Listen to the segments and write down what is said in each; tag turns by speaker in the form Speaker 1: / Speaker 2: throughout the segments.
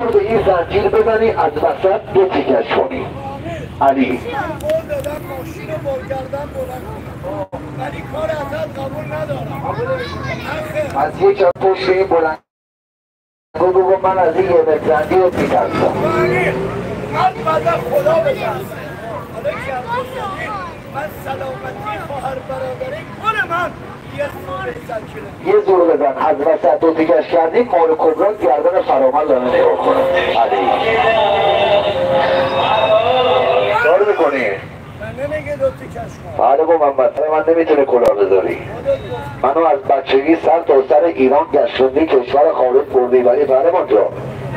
Speaker 1: رو به این زنجیر بزنی، از وسط دو تیکش کنی. علی
Speaker 2: ماشین رو برگردن بلند ولی کار ازت قبول ندارم.
Speaker 1: از یک از پشت این بلند بگو من از این یه متر زنجیر رو میترسم.
Speaker 2: من بعد خدا بترسم. حالا که من سلامتی خواهر برادری گل من یه زور
Speaker 1: بزن. از وسط دو تیکش کردی مال کبرا گردن فرامل داره نگاه کنه. علی کار میکنی؟
Speaker 2: نمیگه دو تیکش کن.
Speaker 1: بله با من نمیتونه کلاه بذاری. منو از بچگی سر تا سر ایران گشتوندی، کشور خارج بردی، ولی بله مانجا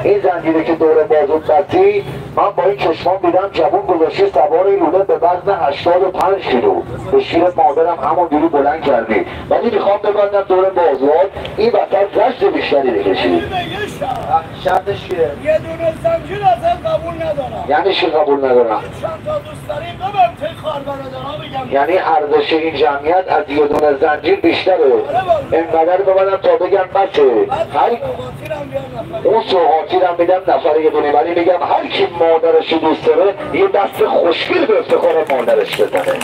Speaker 1: این زنجیره که دور بازوت بستی، من با این چشمان دیدم جوون گذاشتی سوار این لوله به وزن 85 کیلو به شیر مادرم همونجوری بلند کردی، ولی میخوام ببندم دور بازوات این وسط رشت بیشتری بکشی.
Speaker 2: شرطش چیه؟ یه دونه زنجیر ازت قبول ندارم.
Speaker 1: یعنی چی قبول ندارم؟
Speaker 2: چند تا دوست داریم ببرم تی خواهر برادرها بگم.
Speaker 1: یعنی ارزش این جمعیت از یه دونه زنجیر بیشتره. اینقدر ببرم تا بگم بسه. اون سوغاتی رو میدم نفر یه دونه، ولی میگم هر کی مادرش دوست داره یه دست خوشگل به افتخار مادرش بزنه.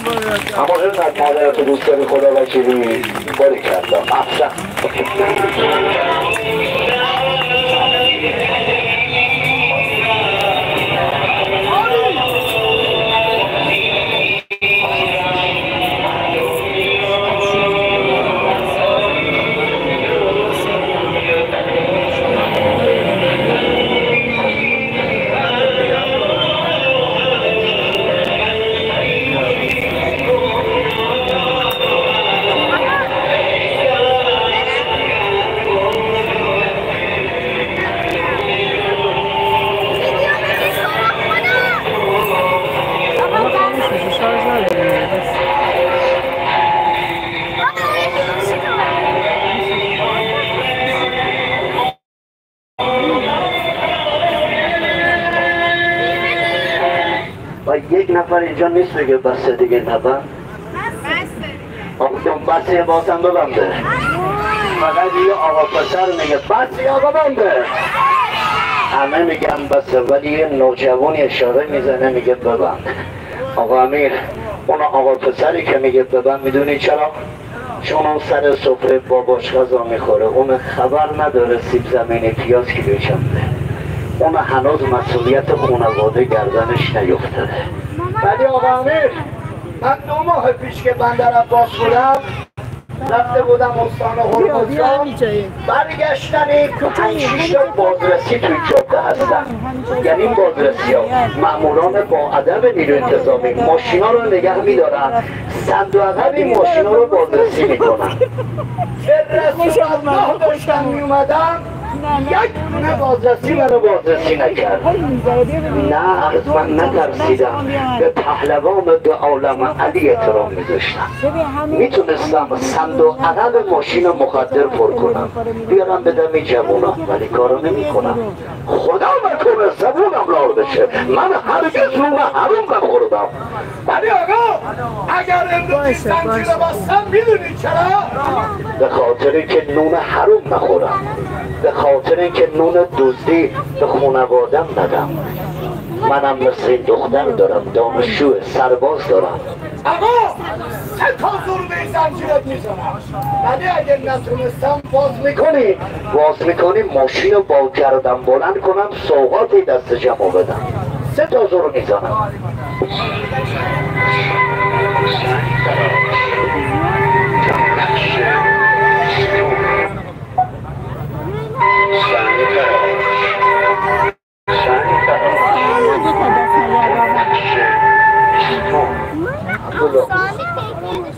Speaker 1: اما اینقدر مادرت دوست داری خدا وکیلی باری کردم. احسن. یک نفر اینجا نیست بگه بسه دیگه نفر بسه بازم ببنده. فقط یه آقا پسر میگه بسه آقا بنده، همه میگن بسه، ولی یه نوجوانی اشاره میزنه میگه ببند. آقا امیر اون آقا پسری که میگه ببند میدونی چرا؟ چون اون سر سفره باباش غذا میخوره، اون خبر نداره سیب زمینی پیاز کیلو چنده، اون هنوز مسئولیت خانواده گردنش نیفتاده.
Speaker 2: ولی آقا امیر من 2 ماه پیش که بندر عباس بودم رفته بودم استان هرمزگان، برگشتنی 5-6 تا بازرسی توی جاده هستن. یعنی این بازرسی ها ماموران با ادب نیروی انتظامی ماشینا رو نگه میدارن، صد و عقب این ماشینا رو بازرسی میکنن. که رسول الله داشتم میومدم یک دونه بازرسی منو بازرسی نکرد. نه از من نترسیدم، به پهلوان به عالم علی احترام میذاشتم. میتونستم صد و عقب ماشین مخدر پر کنم بیارم بدم این جوونا، ولی کارو نمی کنم. خدا نکنه زبونم لال بشه، من هرگز نون حروم نخوردم. ولی آقا اگر امروز این زنجیر رو بستم میدونی چرا؟ به خاطری که نون حروم نخورم، به خاطر اینکه نون دزدی به خانوادم ندم. منم مثل این دختر دارم، دانشجو سرباز دارم. آقا 3 تا زور به این زنجیرت میزنم، ولی اگه نتونستم باز میکنی ماشین رو با گردن بلند کنم سوغاتی دست جمع بدم. 3 تا زور میزنم.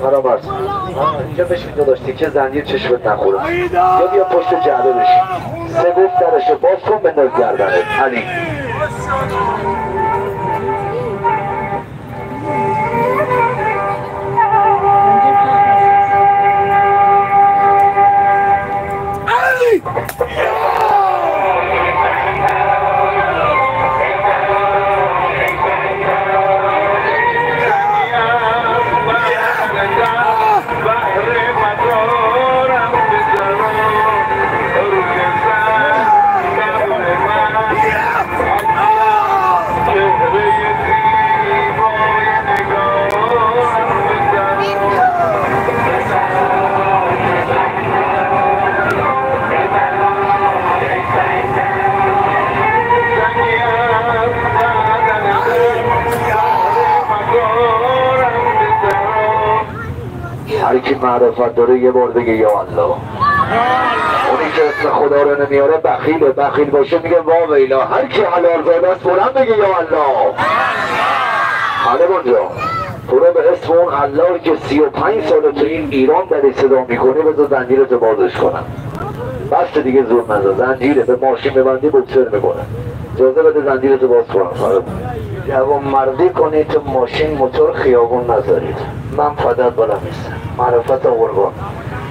Speaker 2: برابر اینجا بشین داشتی که زنجیر چشمت نخوره، یا بیا پشت جعبه بشین، سبب درشو باز کن بنداز گردنت. علی
Speaker 1: معرفت داره یه بار بگه یا الله. اونی که اسم خدا رو نمیاره بخیله، بخیل باشه میگه وا ویلا. هر کی حلال زاده است بلند بگه یا الله. حالا اونجا تو رو به اسم اون الله که 35 سال تو این ایران در صدا میکنه بذار زنجیرتو بازش کنم. بس دیگه زور نزا، زنجیره به ماشین ببندی بکسر میکنه. اجازه بده زنجیرتو باز کنم. جوان مردی کنید تو ماشین موتور خیابون نذارید. من فدات بالا نیستم، معرفت قربان.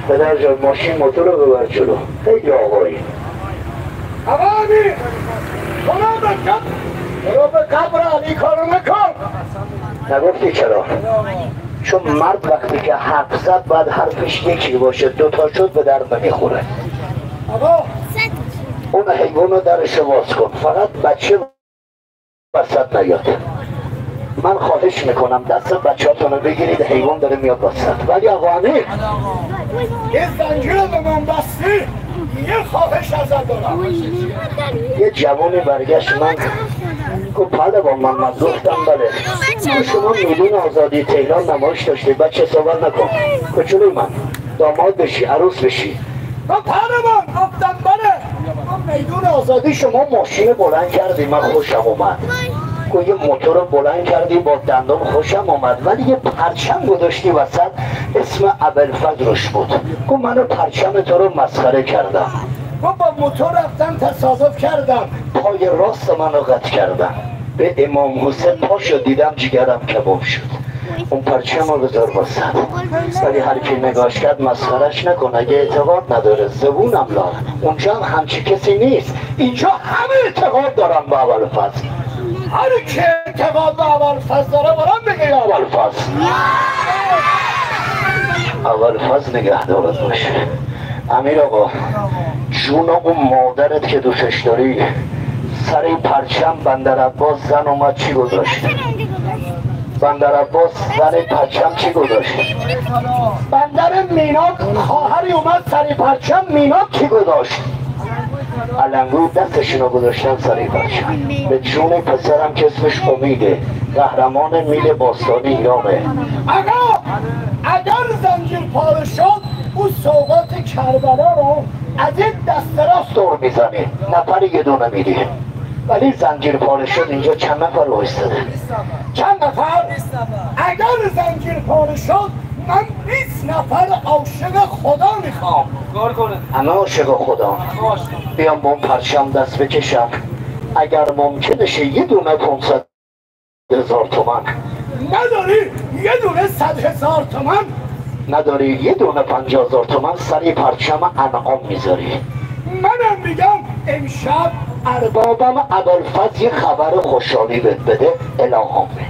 Speaker 1: پدر جان ماشین موتور رو ببر جلو. خیلی آقایی
Speaker 2: اوانی برو به قبر علی کارو نکن.
Speaker 1: نگفتی چرا؟ چون مرد وقتی که حرف زد باید حرفش یکی باشه، دوتا شد به درد نمیخوره.
Speaker 2: آقا
Speaker 1: اون حیوان رو درش باز کن، فقط بچه وسط نیاد. من خواهش میکنم دست بچه‌هاتون رو بگیرید، حیوان داره میاد وسط. ولی آقا امیر
Speaker 2: یه زنجیر رو به من بستی، یه خواهش ازت دارم.
Speaker 1: یه جوانی برگشت من گفت پهلوان محمد، گفتم بله. شما میدون آزادی تهران نمایش داشته، بچه صحبت نکن. کوچولوی من داماد بشی، عروس بشی.
Speaker 2: پهلوان گفتم بله.
Speaker 1: میدون آزادی شما ماشین بلند کردی، من خوشم اومد. یه موتور بلند کردی با دندان خوشم اومد، ولی یه پرچم گذاشتی وسط اسم ابوالفضل روش بود. گفت منو پرچم تو رو مسخره کردم.
Speaker 2: گفت با موتور رفتم تصادف کردم،
Speaker 1: پای راست منو قطع کردم. به امام حسین پاشو دیدم جگرم کباب شد. اون پرچم رو بذار وسط. ولی هر کی نگاش کرد مسخرش نکن، اگه اعتقاد نداره زبونم لا. اونجا هم همچی کسی نیست، اینجا همه اعتقاد دارن به ابوالفضل.
Speaker 2: هر کی اعتقاد به ابوالفضل داره برام بگه یا
Speaker 1: ابوالفضل. ابوالفضل نگهدارت باشه. امیر آقا جون اون مادرت که دوستش داری سر پرچم بندر عباس زن اومد چی گذاشت؟ بندر عباس زن پرچم چی گذاشت؟
Speaker 2: بندر میناک خواهری اومد سر پرچم میناک
Speaker 1: چی گذاشت؟ علنگو دستشونو گذاشتن سر پرچم. به جون پسرم که اسمش امیده، قهرمان میل باستانی ایرانه.
Speaker 2: آقا اگر زنجیر پاره شد اون سوقات کربلا رو از این دست راست
Speaker 1: دور میزنی، نفر یه دونه میری. ولی زنجیر پاره شد اینجا چند نفر وایستاده؟
Speaker 2: چند نفر؟ اگر زنجیر پاره شد من 20 نفر عاشق خدا میخوام.
Speaker 1: همه عاشق خدا بیام با اون پرچم دست بکشم. اگر ممکنشه یه دونه 500,000 تومن
Speaker 2: نداری؟ یه دونه 100,000 تومن
Speaker 1: نداری؟ یه دونه 50,000 تومن سری پرچم انعام میذاری.
Speaker 2: منم میگم امشب
Speaker 1: اربابم ابوالفضل یه خبر خوشحالی بهت بده، الهام بده.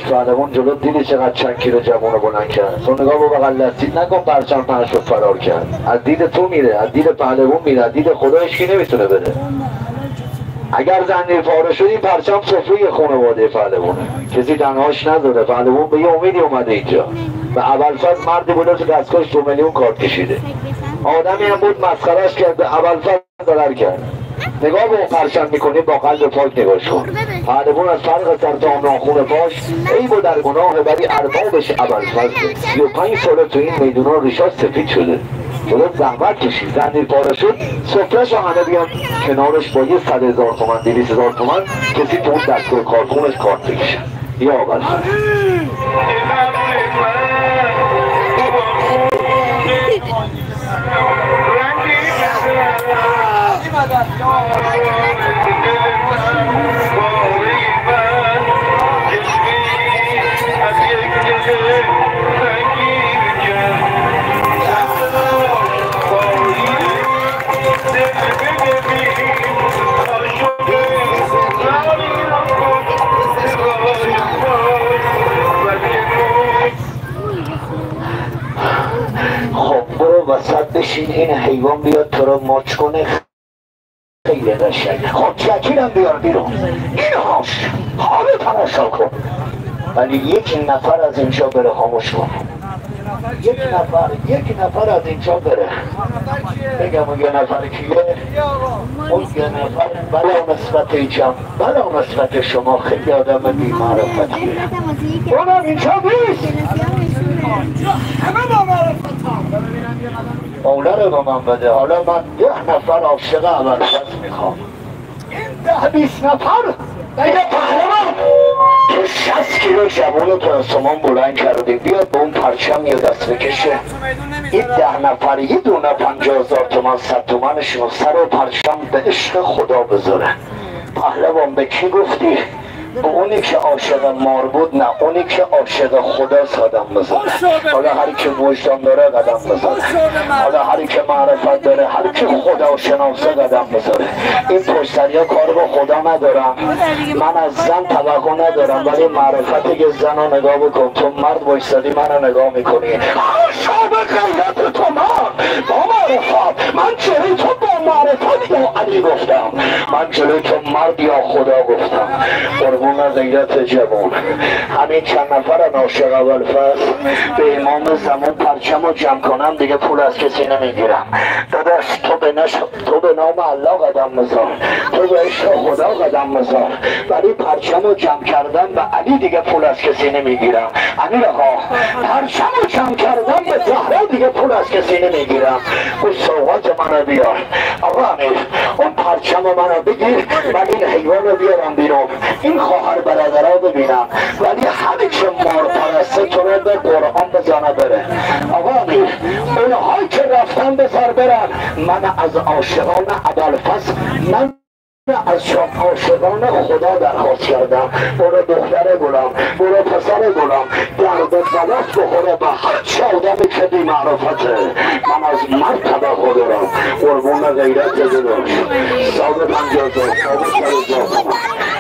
Speaker 1: پهلوان جلو دیدی چقدر چند کیلو جوانو بلند کرد. تو نگاه با بغل دستید نکن پرچم پنج شد فرار کرد. از دید تو میره، از دید پهلوان میره، از دید خدایش کی نمیتونه بره. اگر زنجیر پاره شد این پرچم سفره خانواده پهلوانه، کسی تنهاش نذاره. پهلوان به یه امیدی اومده اینجا. و ابوالفضل مردی بوده که دستگاهش 2 میلیون کارت کشیده. آدمی هم بود مسخرهش کرد، به ابوالفضل ضرر کرد. نگاه به اون پرچم میکنی با قلب پاک نگاش کن. پهلوان از فرق سر تا ناخون پاش عیب و در گناه، ولی اربابش ابوالفضل. 35 ساله تو این میدونا ریشاش سفید شده. جلو زحمت کشید، زنجیر پاره شد، سفرهش رو همه بیان کنارش با یه 100,000 تومن 200,000 تومن کسی تو اون دستگاه کارخونش کارت بکشه. یا ابوالفضل خب برو وسط بشین، این حیوان بیاد تو رو ماچ کنه. خیلی قشنگ. خب جکیرم بیار بیرون. این هاش حالا تماشا کن. ولی یک نفر از اینجا بره، خاموش کن. یک نفر از اینجا بره. بگم اون یه نفر کیه؟ اون یه نفر بلا نسبت جمع، بلا نسبت شما خیلی آدم بی‌معرفتیه. اونم اینجا نیست. همه با معرفتم. مولا رو با من بده. حالا من 10 نفر عاشق ابوالفضل میخوام. این 10-20 نفر بگه پهلوان که 60 کیلو جوان تو آسمان بلند کردی، بیاد به اون پرچم یه دست بکشه. این 10 نفر یه دونه 50,000 تومان 100 تومنشون رو سر و پرچم به عشق خدا بذاره. پهلوان به کی گفتی؟ به اونی که عاشق مار بود؟ نه، اونی که عاشق خدا قدم بزنه. حالا هر که وجدان داره قدم بزنه، حالا هر که معرفت داره، هر که خدا شناسه قدم بزنه. این پشتریا کار با خدا ندارم. من از زن توقع ندارم، ولی معرفتی که زن رو نگاه بکن. تو مرد بایستادی من رو نگاه میکنی. شاب غیرت تو من با معرفت، من جلوی تو با معرفت یا علی گفتم، من جلوی تو مرد یا خدا گفتم. قربون غیرت جوان. همین چند نفر عاشق ابوالفضل به امام زمان پرچم رو جمع کنم دیگه پول از کسی نمیگیرم. داداش تو به نام الله قدم بذار، تو به عشق خدا قدم بذار، ولی پرچم رو جمع کردم به علی دیگه پول از کسی نمیگیرم. امیر آقا پرچم رو جمع کردم به زهرا دیگه پول از کسی نمیگیرم. اون سوغات منو بیار. آقا امیر اون پرچم منو بگیر، ولی این حیوان رو بیارم بیرون. این خواهر برادرها ببینم، ولی همه که مار پرسته تو رو به قرآن بزنه بره. آقا امیر اونهایی که رفتن بذار برن. من از عاشقان ابوالفضل، من از عاشقان خدا درخواست کردم. برو دختر گلم، برو پسر گلم، درد بلات بخوره به هر چه آدمی که بی معرفته. من از مرد توقع دارم. قربون غیرت داداش. صاحب 50,000 صاحب 100,000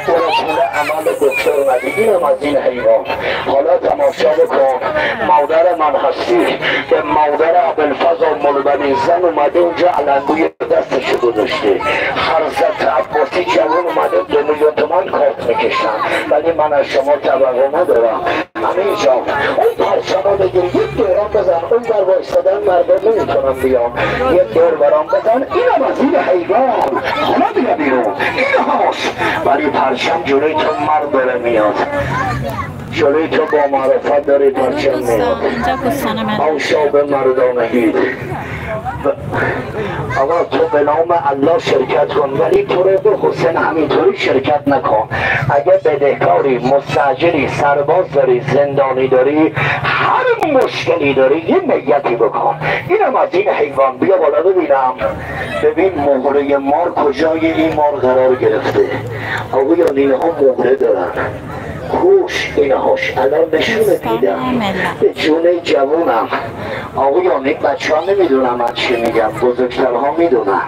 Speaker 1: برو پول عمل دکتر ندیدیم از این حیوان. حالا تماشا بکن. مادر من هستی، به مادر ابوالفضل ملبنی زن اومده اونجا علنگوی دستش گذاشته. حضرت عباسی جوان اومده 2 میلیون تومان کارت میکشن، ولی من از شما توقع ندارم. همین جا اون پرچم رو بگیر، یک دوران بزن. اون بر وایستادن مردم نمیتونم بیام، یک دور برام بزن. اینم از این حیوان. حالا بیا بیرون. این هاش، ولی پرچم جلوی تو مرد داره میاد، جلوی تو با معرفت داره پرچم میاد. آشاب مردانگی. آقا تو به نام الله شرکت کن، ولی تو رو به حسین همینطوری شرکت نکن. اگه بدهکاری، مستاجری، سرباز داری، زندانی داری، هر مشکلی داری، یه نیتی بکن. اینم از این حیوان. بیا بالا ببینم. ببین مهره مار کجای این مار قرار گرفته. آقا یا اینها مهره دارن. خوش اینهاش الان نشونه دیدم به جون جوونم. آقایان این بچه ها نمیدونم من چی میگم، بزرگترها میدونن.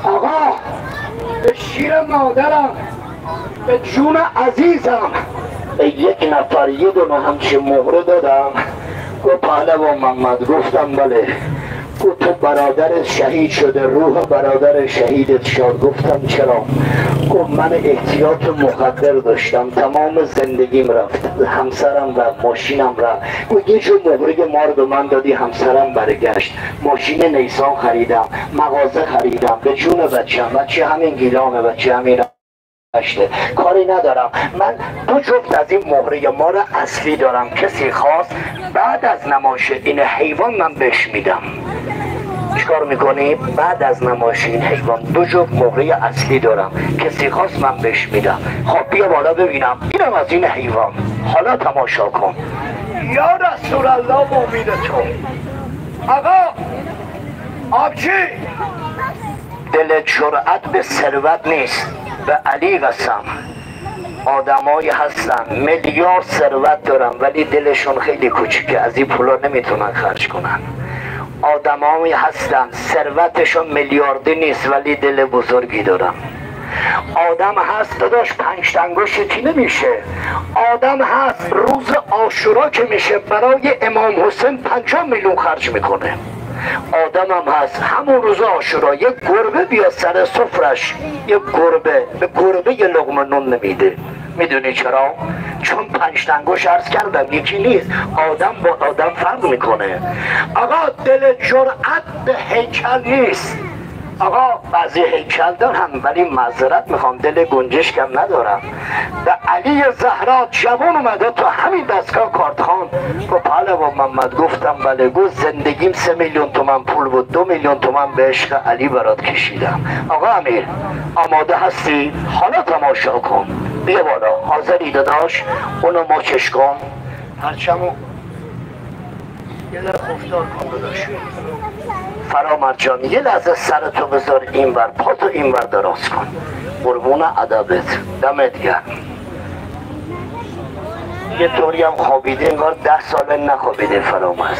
Speaker 1: آقا به شیر مادرم، به جون عزیزم، به یک نفر یه دونه همچین مهره دادم. گفت پهلوان محمد. گفتم بله. گفت تو برادر شهید شده، روح برادر شهیدت شاد. گفتم چرا؟ گفت من احتیاط مخدر داشتم، تمام زندگیم رفت، همسرم رفت، ماشینم رفت. گفت یه جور مهره مار به من دادی، همسرم برگشت، ماشین نیسان خریدم، مغازه خریدم، به جون بچه همین گیلانه، بچه همین اشته. کاری ندارم. من 2 جفت از این مهره مار اصلی دارم. کسی خواست بعد از نمایش این حیوان من بهش میدم. چیکار میکنی؟ بعد از نمایش این حیوان 2 جفت مهره اصلی دارم. کسی خواست من بهش میدم. خب بیا بالا ببینم. اینم از این حیوان. حالا تماشا کن. یا رسول الله امید تو. آقا آبچی دل جرأت به ثروت نیست. به علی قسم آدمایی هستن میلیارد ثروت دارن ولی دلشون خیلی کوچیکه، از این پولا نمیتونن خرج کنن. آدمایی هستن ثروتشون میلیاردی نیست ولی دل بزرگی دارن. آدم هست داداش 5 تا انگشتی نمیشه. آدم هست روز عاشورا که میشه برای امام حسین 50 میلیون خرج میکنه. آدم هم هست. همون روز عاشورا یک گربه بیا سر سفرش، یک گربه به گربه یه لقمه نون نمیده. میدونی چرا؟ چون 5 انگوش عرض کردم یکی نیست. آدم با آدم فرق میکنه. آقا دل جرأت به هیکل نیست. آقا بعضی هیکل دارم ولی معذرت میخوام دل گنجش کم ندارم. به علی زهرا جوان اومده تو همین دستگاه کارتخان گفت پهلوان محمد، گفتم بله. گفت زندگیم 3 میلیون تومن پول بود، 2 میلیون تومن به عشق علی برات کشیدم. آقا امیر آماده هستی؟ حالا تماشا کن. بیا بالا. حاضری داداش؟ اونو ماچش کن. هرچمو یه لحظه افتار کن داداش. فرامرد جان یه لحظه سرتو بذار اینور، پاتو اینور دراز کن. قربون ادبت، دمت گرم. یه طوری هم خوابیده انگار 10 ساله نخوابیده فرامرد.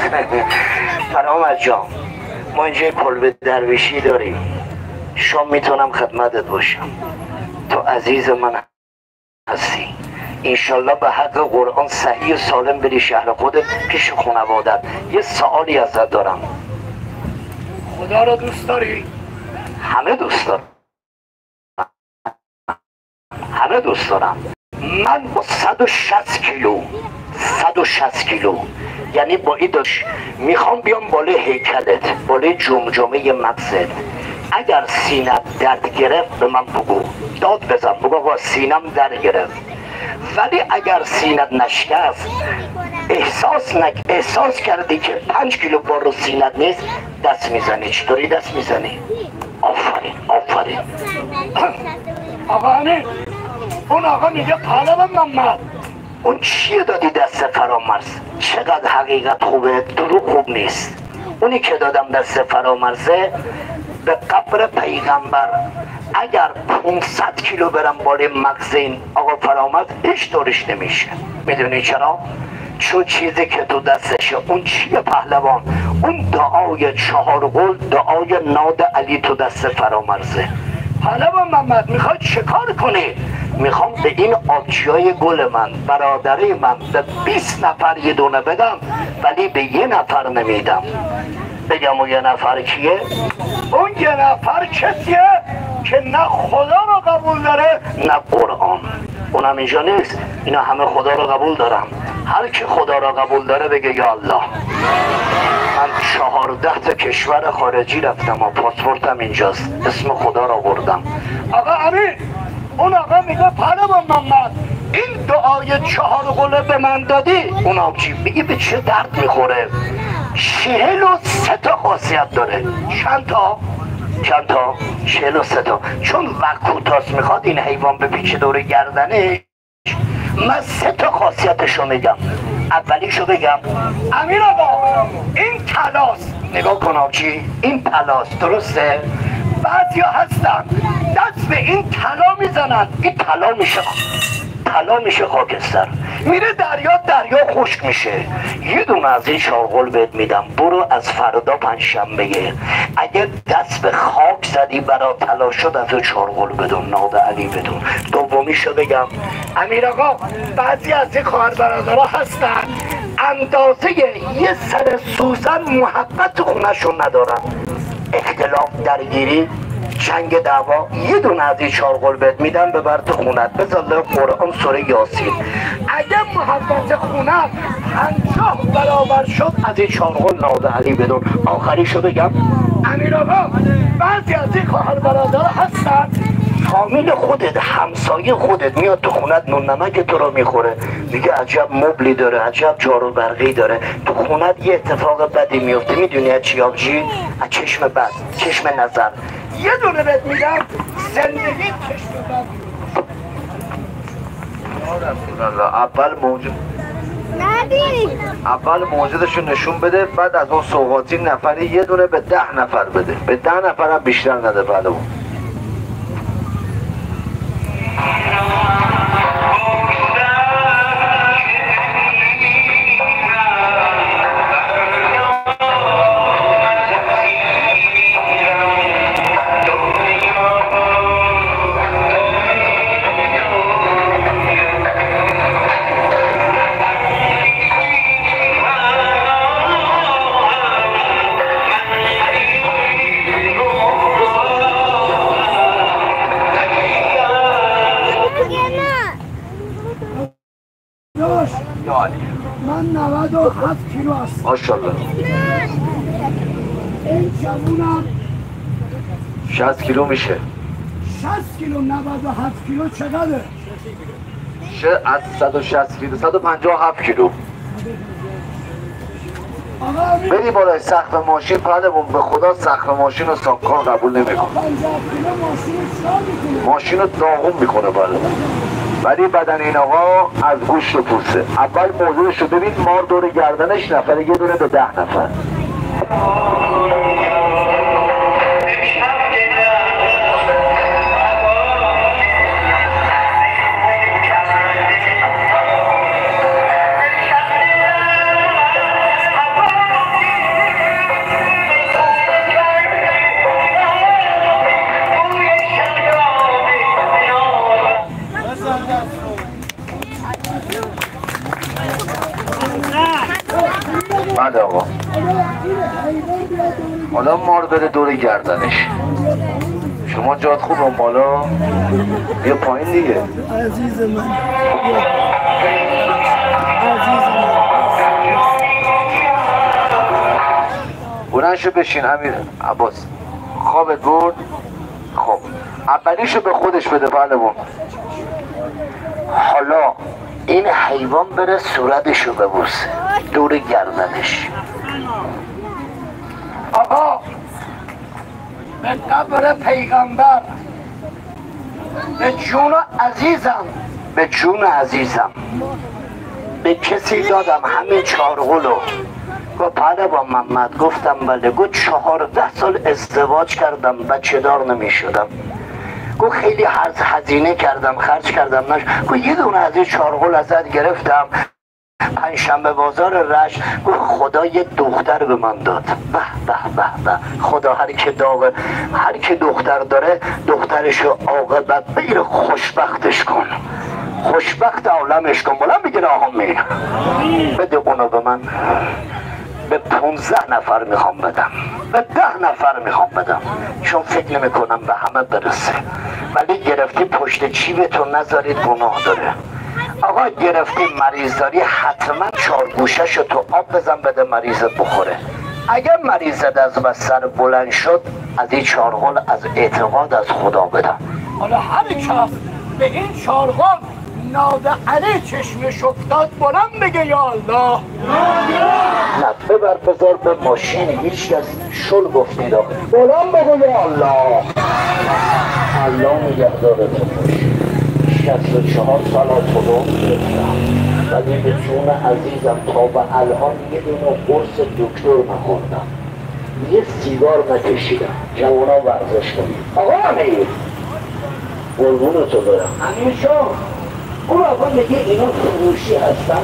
Speaker 1: فرامرد جان ما اینجا کلبه درویشی داریم، شام میتونم خدمتت باشم. تو عزیز من هستی. انشالله به حق قرآن صحیح و سالم بری شهر خودت پیش خانوادت. یه سوالی ازت دارم. خدا رو دوست داری؟ همه دوست دارم، همه دوست دارم. من با 160 کیلو یعنی با این داشت میخوام بیام بالای هیکلت، بالای جمجمه مغزت. اگر سینت درد گرفت به من بگو، داد بزن بگو آقا سینم درد گرفت. ولی اگر سینت نشکست، احساس کردی که 5 کیلو بار رو سینت نیست، دست میزنی. چطوری دست میزنی؟ آفرین. آقا امیر اون آقا میگه پهلوان محمد اون چیه دادی دست فرامرز؟ چقدر حقیقت خوبه، دروغ خوب نیست. اونی که دادم دست فرامرزه به قبر پیغمبر اگر 500 کیلو برم بالای مغز این آقا فرامرز هیچ طورش نمیشه. میدونی چرا؟ چون چیزی که تو دستشه اون چیه پهلوان؟ اون دعای 4 قول، دعای ناد علی تو دست فرامرزه. پهلوان محمد میخوای چه کار کنی؟ میخوام به این آبجیای گل من، برادره من، به 20 نفر یه دونه بدم ولی به یه نفر نمیدم. بگم اون یه نفر کیه؟ اون یه نفر کسیه که نه خدا رو قبول داره نه قرآن. اونم اینجا نیست. اینا همه خدا رو قبول دارم. هر کی خدا رو قبول داره بگه یا الله. من 14 تا کشور خارجی رفتم و پاسپورتم اینجاست، اسم خدا رو بردم. آقا امیر اون آقا میگه پهلوان محمد این دعای 4 قله به من دادی، اون آبجی میگه به چه درد میخوره؟ 43 تا خاصیت داره. چند تا؟ 43 تا. چون وقت کوتاست میخواد این حیوان بپیچه دور گردنش. من 3 تا خاصیتشو میگم. اولیشو بگم امیر آقا این طلاست. نگاه کن آبجی این طلاست، درسته؟ بعضیا هستن دست به این طلا میزنن، این طلا میشه خاکستر، میره دریا خشک میشه. یه دونه از این 4 قول بهت میدم، برو از فردا 5 شنبه اگه دست به خاک زدی برا طلا شد از 4 قول بدون، ناد علی بدون. دومیشو بگم امیر آقا بعضی از این خواهر برادرها هستن اندازه یه سر سوزن محبت خونشون ندارن. اختلاف درگیری جنگ دعوا، یه دونه از این 4 قول بهت میدم ببر تو خونت، بذار قرآن سوره یاسین. اگه محبت خونت 50 برابر شد از این 4 قول ناد علی بدون. آخریشو بگم امیر آقا بعضی از این خواهر برادرها هستن فامیل خودت، همسایه خودت میاد تو خونت نون نمک تو رو میخوره، میگه عجب مبلی داره، عجب جارو برقی داره. تو خونت یه اتفاق بدی میفته، میدونی از چی آبجی؟ از چشم بد، چشم نظر. یه دونه بهت میگم زندگی چشم بد. اول موجودشو نشون بده، بعد از اون سوغاتی نفری یه دونه به 10 نفر بده، به 10 نفر هم بیشتر نده. پهلوان
Speaker 2: 97 کیلو است.
Speaker 1: ماشاءالله.
Speaker 2: این جوونم
Speaker 1: 60 کیلو میشه.
Speaker 2: 60 کیلو 97 کیلو چقدره؟
Speaker 1: از 160 کیلو 157 کیلو. بری بالای سقف ماشین پهلوون، به خدا سقف ماشین رو ساکان قبول نمیکنه. ماشین رو داغون میکنه پهلوون. ولی بدن این آقا از گوشت و پوسته. اول موضوعش رو ببین، مار دور گردنش نفره یه دونه به 10 نفر. بله آقا، حالا مار بره دور گردنش. شما جات خوب اون بالا، بیا پایین دیگه.
Speaker 2: عزیز من،
Speaker 1: بلندشو بشین امیر عباس. خوابت برد؟ خب اولیشو به خودش بده پهلوان. حالا این حیوان بره صورتشو ببوسه دور گردنش.
Speaker 2: آقا به قبر پیغمبر، به جون عزیزم،
Speaker 1: به جون عزیزم به کسی دادم همین چارغلو. گفت پهلوان محمد، گفتم بله. گفت 14 سال ازدواج کردم بچه دار نمی شدم. گفت خیلی هزینه کردم، خرج کردم گفت یه دونه از این چارغل ازت گرفتم پنجشنبه بازار رشت. گفت خدا یه دختر به من داد. به به به به، خدا هر که دختر داره دخترشو عاقبت بگیر، خوشبختش کن، خوشبخت عالمش کن. بلند بگیر آمین. بده اونو به من. به 15 نفر میخوام بدم، به 10 نفر میخوام بدم، چون فکر نمی کنم به همه برسه. ولی گرفتی پشت چیبتون نذارید، گناه داره. آقا گرفتی مریض داری، حتما 4 گوشه‌شو تو آب بزن بده مریضت بخوره. اگر مریضت از بستر بلند شد، از این چارغل از اعتقاد از خدا بدم.
Speaker 2: حالا هر کس به این چارغل ناده علی چشمش افتاد بلند بگه یا الله.
Speaker 1: نه ببر بذار به ماشین، هیچ کس شل گفتید آقا. بلند بگو یا الله. الله نگهدارتون باشه. 64 سال از خدا گرفتم، ولی به جون عزیزم تا به الان یه دونه قرص دکتر نخوردم، یه سیگار نکشیدم. جوانا ورزش کنید. آقا امیر قربونتو برم. امیر شام اون آقا میگه اینا فروشی هستن.